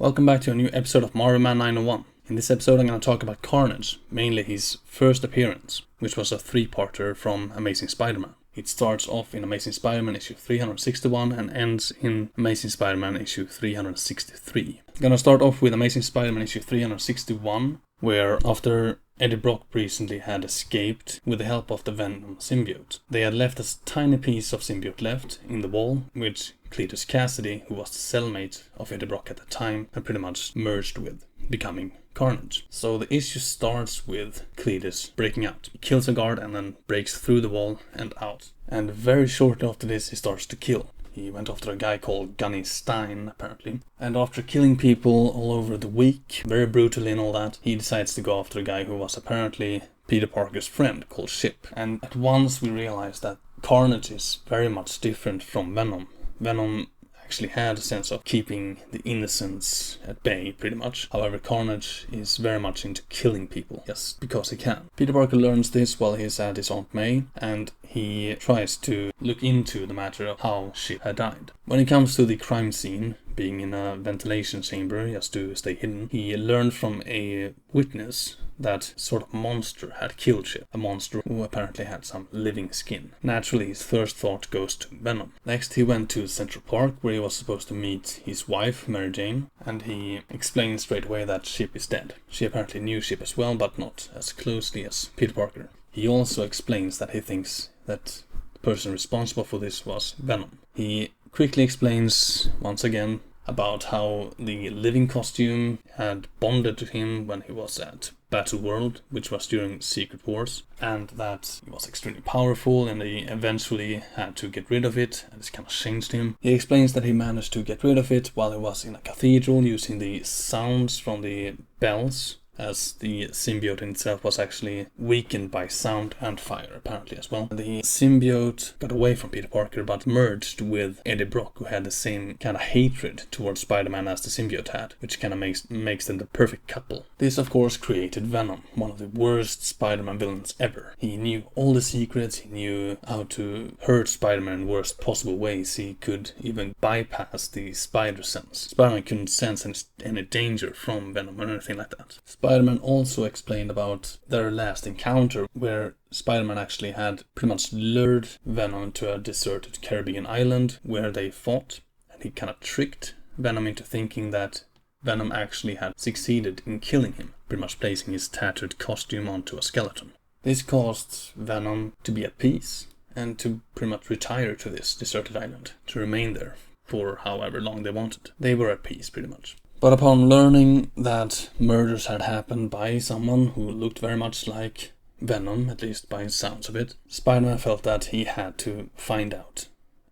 Welcome back to a new episode of Marvel Man 901. In this episode I'm going to talk about Carnage, mainly his first appearance, which was a three-parter from Amazing Spider-Man. It starts off in Amazing Spider-Man issue 361 and ends in Amazing Spider-Man issue 363. I'm going to start off with Amazing Spider-Man issue 361, where after Eddie Brock recently had escaped with the help of the Venom symbiote, they had left a tiny piece of symbiote left in the wall, which Cletus Cassidy, who was the cellmate of Eddie Brock at the time, had pretty much merged with, becoming Carnage. So the issue starts with Cletus breaking out. He kills a guard and then breaks through the wall and out. And very shortly after this he starts to kill. He went after a guy called Gunny Stein, apparently. And after killing people all over the week, very brutally and all that, he decides to go after a guy who was apparently Peter Parker's friend, called Ship. And at once we realize that Carnage is very much different from Venom. Venom actually had a sense of keeping the innocents at bay, pretty much. However, Carnage is very much into killing people, just because he can. Peter Parker learns this while he's at his Aunt May, and he tries to look into the matter of how Ship had died. When it comes to the crime scene, being in a ventilation chamber just to stay hidden, he learned from a witness that sort of monster had killed Ship, a monster who apparently had some living skin. Naturally, his first thought goes to Venom. Next, he went to Central Park, where he was supposed to meet his wife, Mary Jane, and he explained straight away that Ship is dead. She apparently knew Ship as well, but not as closely as Peter Parker. He also explains that he thinks that the person responsible for this was Venom. He quickly explains, once again, about how the living costume had bonded to him when he was at Battle World, which was during Secret Wars, and that he was extremely powerful and he eventually had to get rid of it, and this kind of changed him. He explains that he managed to get rid of it while he was in a cathedral using the sounds from the bells, as the symbiote in itself was actually weakened by sound and fire, apparently, as well. The symbiote got away from Peter Parker, but merged with Eddie Brock, who had the same kind of hatred towards Spider-Man as the symbiote had, which kind of makes them the perfect couple. This, of course, created Venom, one of the worst Spider-Man villains ever. He knew all the secrets, he knew how to hurt Spider-Man in the worst possible ways. He could even bypass the spider sense. Spider-Man couldn't sense any danger from Venom or anything like that. Spider-Man also explained about their last encounter, where Spider-Man actually had pretty much lured Venom to a deserted Caribbean island where they fought, and he kind of tricked Venom into thinking that Venom actually had succeeded in killing him, pretty much placing his tattered costume onto a skeleton. This caused Venom to be at peace and to pretty much retire to this deserted island, to remain there for however long they wanted. They were at peace, pretty much. But upon learning that murders had happened by someone who looked very much like Venom, at least by the sounds of it, Spider-Man felt that he had to find out,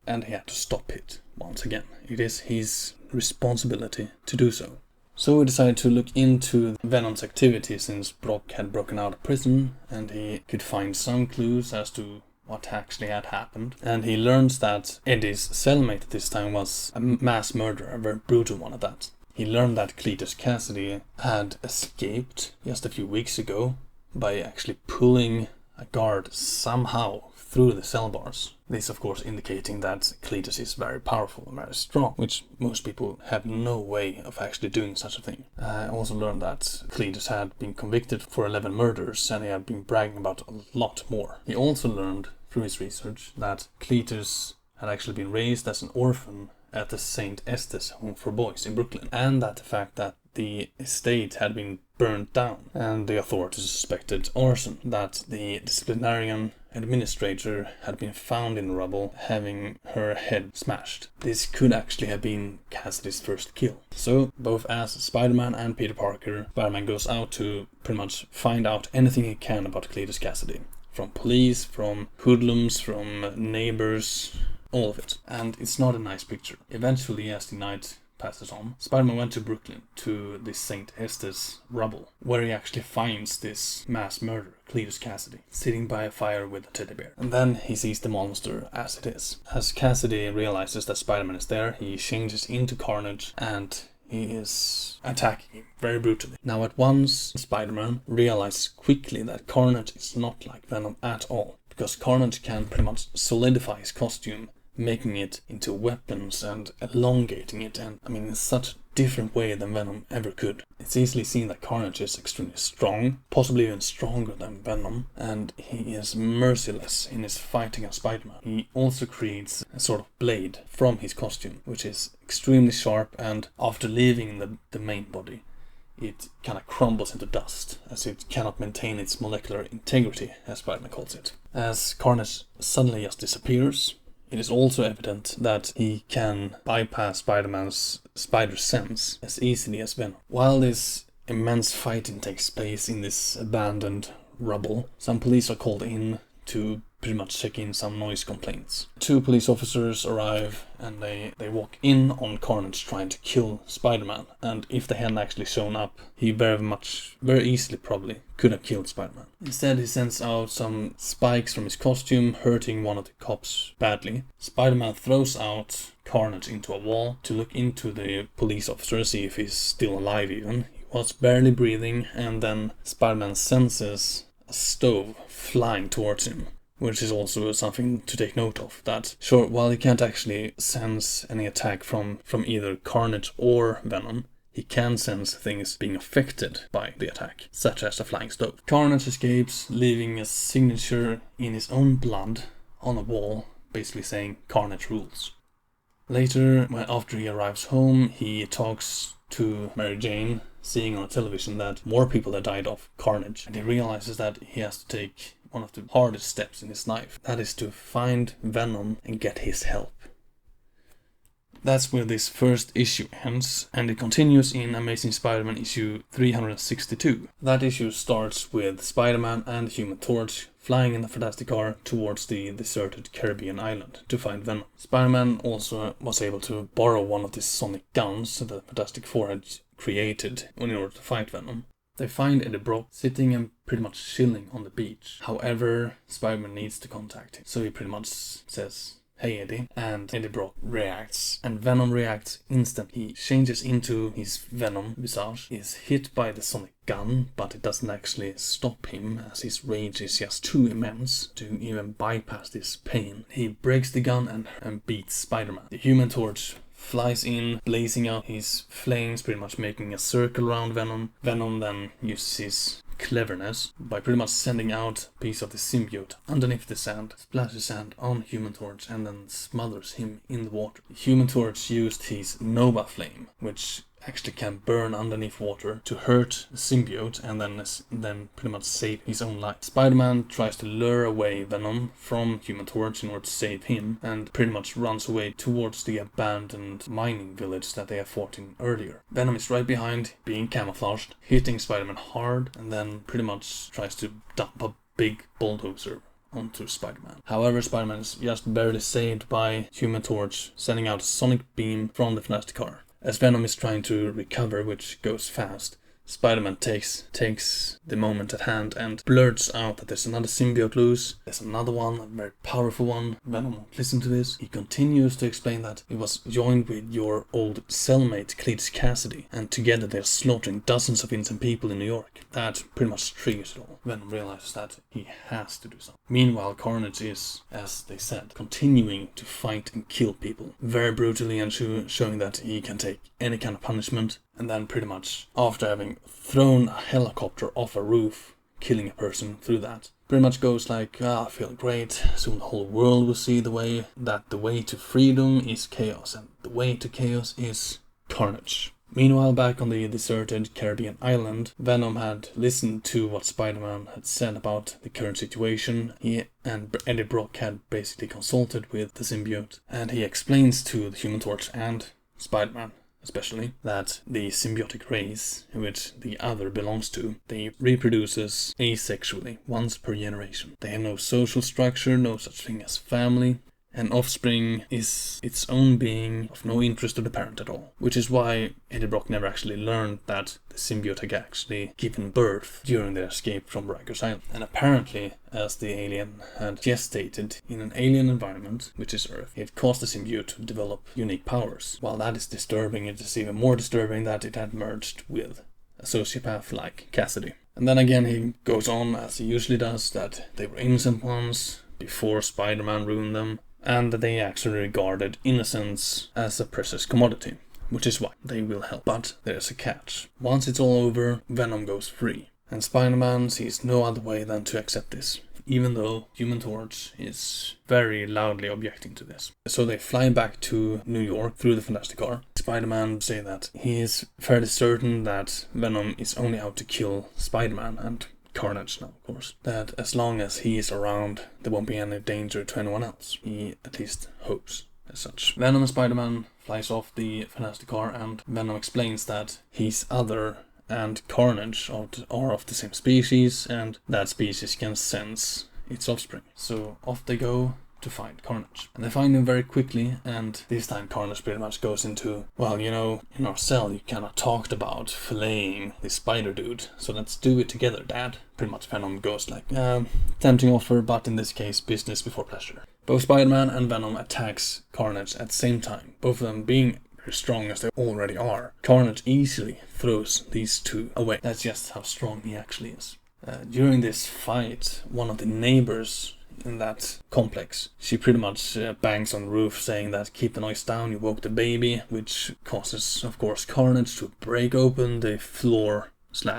and he had to stop it once again. It is his responsibility to do so. So he decided to look into Venom's activity, since Brock had broken out of prison, and he could find some clues as to what actually had happened. And he learns that Eddie's cellmate at this time was a mass murderer, a very brutal one at that. He learned that Cletus Cassidy had escaped just a few weeks ago by actually pulling a guard somehow through the cell bars. This, of course, indicating that Cletus is very powerful and very strong, which most people have no way of actually doing such a thing. I also learned that Cletus had been convicted for 11 murders, and he had been bragging about a lot more. He also learned through his research that Cletus had actually been raised as an orphan at the St. Estes Home for Boys in Brooklyn, and that the fact that the estate had been burned down and the authorities suspected arson, that the disciplinarian administrator had been found in the rubble having her head smashed. This could actually have been Cassidy's first kill. So, both as Spider-Man and Peter Parker, Spider-Man goes out to pretty much find out anything he can about Cletus Cassidy. From police, from hoodlums, from neighbors, all of it. And it's not a nice picture. Eventually, as the night passes on, Spider-Man went to Brooklyn, to the St. Estes rubble, where he actually finds this mass murderer, Cletus Cassidy, sitting by a fire with a teddy bear. And then he sees the monster as it is. As Cassidy realizes that Spider-Man is there, he changes into Carnage and he is attacking him very brutally. Now at once, Spider-Man realizes quickly that Carnage is not like Venom at all, because Carnage can pretty much solidify his costume, making it into weapons and elongating it, and I mean, it's such different way than Venom ever could. It's easily seen that Carnage is extremely strong, possibly even stronger than Venom, and he is merciless in his fighting of Spider-Man. He also creates a sort of blade from his costume, which is extremely sharp, and after leaving the main body, it kind of crumbles into dust, as it cannot maintain its molecular integrity, as Spider-Man calls it. As Carnage suddenly just disappears, it is also evident that he can bypass Spider-Man's spider sense as easily as Venom. While this immense fighting takes place in this abandoned rubble, some police are called in to pretty much check in some noise complaints. 2 police officers arrive and they walk in on Carnage trying to kill Spider-Man, and if they hadn't actually shown up, he very easily probably could have killed Spider-Man. Instead, he sends out some spikes from his costume, hurting one of the cops badly. Spider-Man throws out Carnage into a wall to look into the police officer, see if he's still alive even. He was barely breathing, and then Spider-Man senses a stove flying towards him, which is also something to take note of. That, sure, while he can't actually sense any attack from either Carnage or Venom, he can sense things being affected by the attack, such as a flying stove. Carnage escapes, leaving a signature in his own blood on a wall, basically saying Carnage rules. Later, after he arrives home, he talks to Mary Jane, seeing on television that more people had died of Carnage, and he realizes that he has to take one of the hardest steps in his life. That is to find Venom and get his help. That's where this first issue ends, and it continues in Amazing Spider-Man issue 362. That issue starts with Spider-Man and Human Torch flying in the Fantastic Car towards the deserted Caribbean island to find Venom. Spider-Man also was able to borrow one of the sonic guns that the Fantastic Four had created in order to fight Venom. They find Eddie Brock sitting and pretty much chilling on the beach. However, Spider-Man needs to contact him, so he pretty much says, "Hey Eddie," and Eddie Brock reacts, and Venom reacts instantly. He changes into his Venom visage, is hit by the sonic gun, but it doesn't actually stop him, as his rage is just too immense to even bypass this pain. He breaks the gun and beats Spider-Man. The Human Torch flies in, blazing out his flames, pretty much making a circle around Venom. Venom then uses his cleverness by pretty much sending out a piece of the symbiote underneath the sand, splashes sand on Human Torch, and then smothers him in the water. Human Torch used his Nova Flame, which actually can burn underneath water to hurt the symbiote and then pretty much save his own life. Spider-Man tries to lure away Venom from Human Torch in order to save him, and pretty much runs away towards the abandoned mining village that they have fought in earlier. Venom is right behind, being camouflaged, hitting Spider-Man hard, and then pretty much tries to dump a big bulldozer onto Spider-Man. However, Spider-Man is just barely saved by Human Torch sending out a sonic beam from the Fantastic Car. As Venom is trying to recover, which goes fast, Spider-Man takes the moment at hand and blurts out that there's another symbiote loose. There's another one, a very powerful one. Venom won't listen to this. He continues to explain that he was joined with your old cellmate, Cletus Cassidy, and together they're slaughtering dozens of innocent people in New York. That pretty much triggers it all. Venom realizes that he has to do something. Meanwhile, Carnage is, as they said, continuing to fight and kill people, very brutally, and showing that he can take any kind of punishment. And then pretty much, after having thrown a helicopter off a roof, killing a person through that, pretty much goes like, I feel great, soon the whole world will see the way to freedom is chaos, and the way to chaos is Carnage. Meanwhile, back on the deserted Caribbean island, Venom had listened to what Spider-Man had said about the current situation. He and Eddie Brock had basically consulted with the symbiote, and he explains to the Human Torch and Spider-Man especially, that the symbiotic race, which the other belongs to, they reproduces asexually once per generation. They have no social structure, no such thing as family, and offspring is its own being of no interest to the parent at all. Which is why Eddie Brock never actually learned that the symbiote had actually given birth during their escape from Rikers Island. And apparently, as the alien had gestated in an alien environment, which is Earth, it caused the symbiote to develop unique powers. While that is disturbing, it is even more disturbing that it had merged with a sociopath like Cassidy. And then again he goes on, as he usually does, that they were innocent ones before Spider-Man ruined them, and that they actually regarded innocence as a precious commodity. which is why they will help. But there's a catch. Once it's all over, Venom goes free. And Spider-Man sees no other way than to accept this, even though Human Torch is very loudly objecting to this. So they fly back to New York through the Fantastic Car. Spider-Man say that he is fairly certain that Venom is only out to kill Spider-Man and Carnage now, of course. That as long as he is around, there won't be any danger to anyone else. He at least hopes as such. Venom and Spider-Man flies off the Fantastic Car, and Venom explains that he's other and Carnage are of the same species, and that species can sense its offspring. So off they go to find Carnage. And they find him very quickly, and this time Carnage pretty much goes into, well, you know, in our cell you kind of talked about filleting this spider dude, so let's do it together, Dad. Pretty much Venom goes like, tempting offer, but in this case, business before pleasure. Both Spider-Man and Venom attacks Carnage at the same time, both of them being very strong as they already are. Carnage easily throws these two away. That's just how strong he actually is. During this fight, one of the neighbors in that complex, she pretty much bangs on the roof saying that keep the noise down, you woke the baby, which causes, of course, Carnage to break open the floor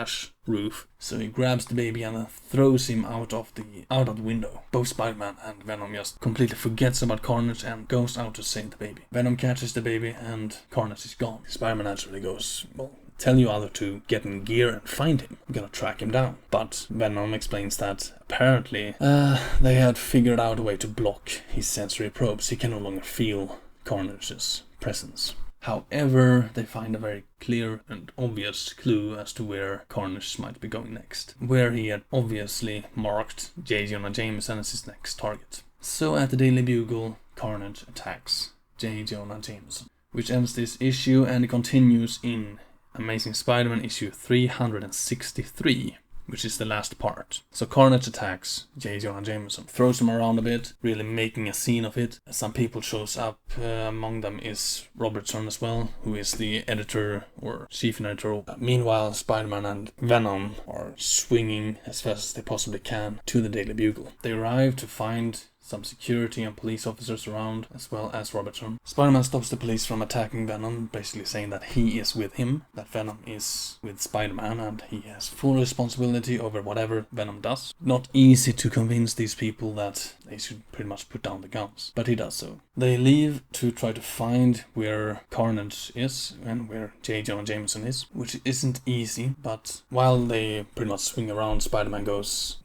/ roof. So he grabs the baby and throws him out of the window. Both Spider-Man and Venom just completely forgets about Carnage and goes out to save the baby. Venom catches the baby and Carnage is gone. Spider-Man naturally goes, well, tell you other to get in gear and find him. I'm gonna track him down. But Venom explains that apparently they had figured out a way to block his sensory probes. He can no longer feel Carnage's presence. However, they find a very clear and obvious clue as to where Carnage might be going next, where he had obviously marked J. Jonah Jameson as his next target. So at the Daily Bugle, Carnage attacks J. Jonah Jameson, which ends this issue, and it continues in Amazing Spider-Man issue 363, which is the last part. So Carnage attacks J. Jonah Jameson, throws him around a bit, really making a scene of it. Some people shows up, among them is Robertson as well, who is the editor or chief editor. Meanwhile, Spider-Man and Venom are swinging as fast as they possibly can to the Daily Bugle. They arrive to find some security and police officers around, as well as Robertson. Spider-Man stops the police from attacking Venom, basically saying that he is with him, that Venom is with Spider-Man, and he has full responsibility over whatever Venom does. Not easy to convince these people that they should pretty much put down the guns, but he does so. They leave to try to find where Carnage is and where J. Jonah Jameson is, which isn't easy, but while they pretty much swing around, Spider-Man goes,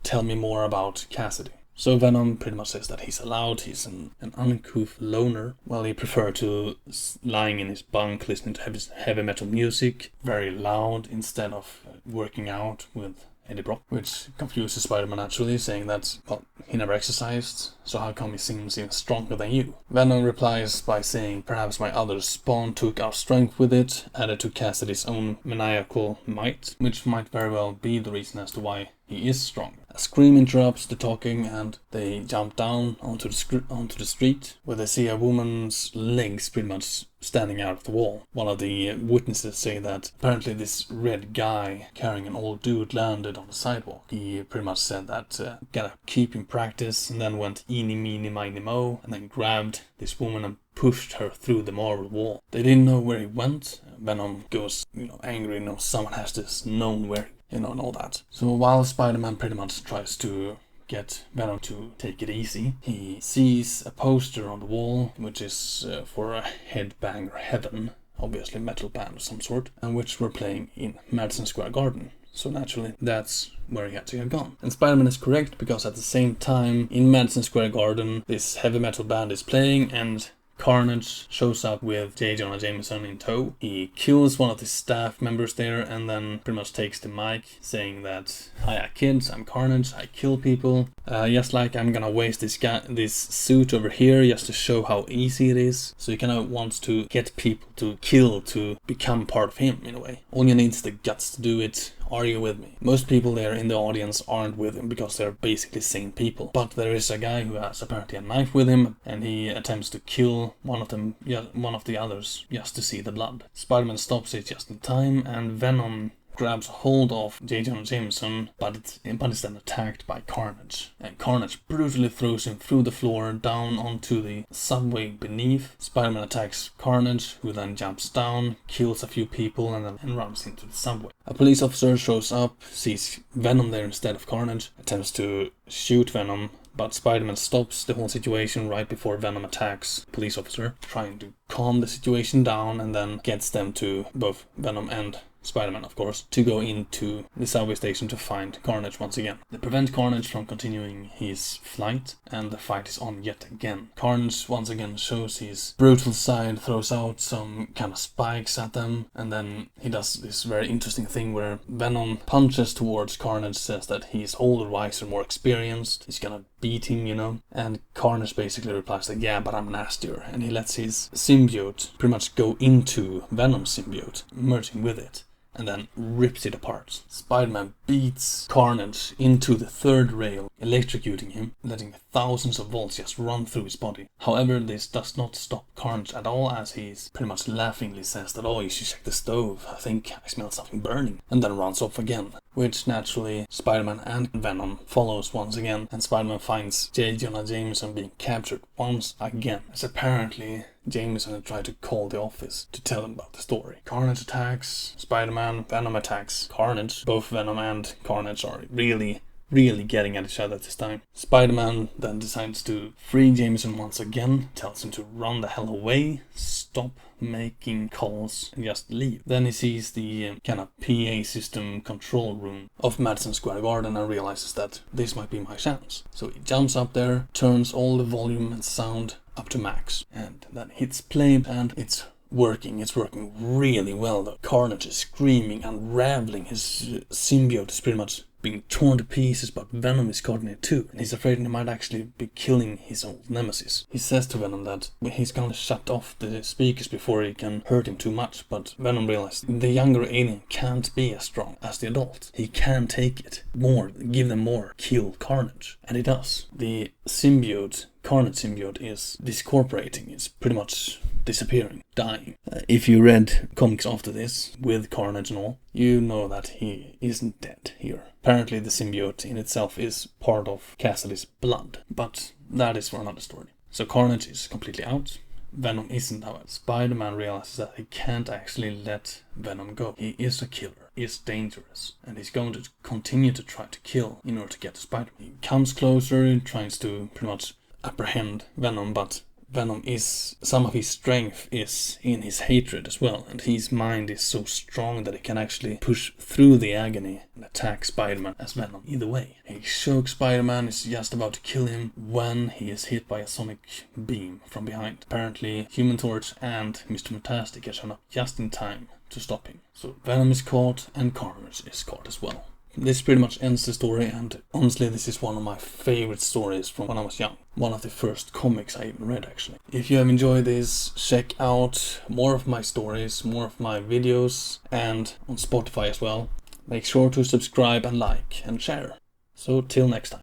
tell me more about Cassidy. So Venom pretty much says that he's allowed, he's an uncouth loner. Well, he preferred to lying in his bunk, listening to heavy metal music, very loud, instead of working out with Eddie Brock, which confuses Spider-Man naturally, saying that, well, he never exercised, so how come he seems even stronger than you? Venom replies by saying, perhaps my other spawn took our strength with it, added to Cassidy's own maniacal might, which might very well be the reason as to why he is strong. A scream interrupts the talking, and they jump down onto the street, where they see a woman's legs pretty much standing out of the wall. One of the witnesses say that apparently this red guy carrying an old dude landed on the sidewalk. He pretty much said that gotta keep in practice, and then went eeny, meeny, miny, mo, and then grabbed this woman and pushed her through the marble wall. They didn't know where he went. Venom goes, angry, someone has this known where, and all that. So while Spider-Man pretty much tries to get Venom to take it easy, he sees a poster on the wall, which is for a Headbanger Heaven, obviously metal band of some sort, and which were playing in Madison Square Garden. So naturally, that's where he had to have gone. And Spider-Man is correct, because at the same time, in Madison Square Garden, this heavy metal band is playing, and Carnage shows up with J. Jonah Jameson in tow. He kills one of the staff members there, and then pretty much takes the mic, saying that, hiya kids, I'm Carnage, I kill people. Just like I'm gonna waste this suit over here just to show how easy it is. So he kind of wants to get people to kill to become part of him in a way. All you need is the guts to do it. Are you with me? Most people there in the audience aren't with him because they're basically sane people. But there is a guy who has apparently a knife with him, and he attempts to kill one of the others, just to see the blood. Spider-Man stops it just in time, and Venom grabs a hold of J. Jonah Jameson, but is then attacked by Carnage. And Carnage brutally throws him through the floor down onto the subway beneath. Spider-Man attacks Carnage, who then jumps down, kills a few people, and then runs into the subway. A police officer shows up, sees Venom there instead of Carnage, attempts to shoot Venom, but Spider-Man stops the whole situation right before Venom attacks the police officer, trying to calm the situation down, and then gets them to, both Venom and Spider-Man of course, to go into the subway station to find Carnage once again. They prevent Carnage from continuing his flight, and the fight is on yet again. Carnage once again shows his brutal side, throws out some kind of spikes at them, and then he does this very interesting thing where Venom punches towards Carnage, says that he's older, wiser, more experienced, he's gonna beat him, you know, and Carnage basically replies that, yeah, but I'm nastier, and he lets his symbiote pretty much go into Venom's symbiote, merging with it, and then rips it apart. Spider-Man beats Carnage into the third rail, electrocuting him, letting thousands of volts just run through his body. However, this does not stop Carnage at all, as he's pretty much laughingly says that, oh, you should check the stove, I think I smell something burning, and then runs off again. Which naturally Spider-Man and Venom follows once again, and Spider-Man finds J. Jonah Jameson being captured once again, as apparently Jameson had tried to call the office to tell him about the story. Carnage attacks Spider-Man, Venom attacks Carnage. Both Venom and Carnage are really getting at each other this time. Spider-Man then decides to free Jameson once again, tells him to run the hell away, stop making calls, and just leave. Then he sees the kind of PA system control room of Madison Square Garden and realizes that this might be my chance. So he jumps up there, turns all the volume and sound up to max, and then hits play, and it's working really well though. Carnage is screaming, unraveling, his symbiote is pretty much being torn to pieces, but Venom is caught in it too, and he's afraid he might actually be killing his old nemesis. He says to Venom that he's gonna shut off the speakers before he can hurt him too much, but Venom realizes the younger alien can't be as strong as the adult. He can take it more, give them more, kill Carnage. And he does. The symbiote, Carnage symbiote, is discorporating, it's pretty much disappearing, dying. If you read comics after this, with Carnage and all, you know that he isn't dead here. Apparently the symbiote in itself is part of Cassidy's blood, but that is for another story. So Carnage is completely out. Venom isn't, however. Spider-Man realizes that he can't actually let Venom go. He is a killer, he is dangerous, and he's going to continue to try to kill in order to get to Spider-Man. He comes closer, tries to pretty much apprehend Venom, but Venom is, some of his strength is in his hatred as well, and his mind is so strong that it can actually push through the agony and attack Spider-Man as Venom either way. He chokes Spider-Man, is just about to kill him when he is hit by a sonic beam from behind. Apparently Human Torch and Mr. Fantastic get shown up just in time to stop him. So Venom is caught and Carnage is caught as well. This pretty much ends the story, and honestly this is one of my favorite stories from when I was young. One of the first comics I even read actually. If you have enjoyed this, check out more of my stories, more of my videos, and on Spotify as well. Make sure to subscribe and like and share. So till next time.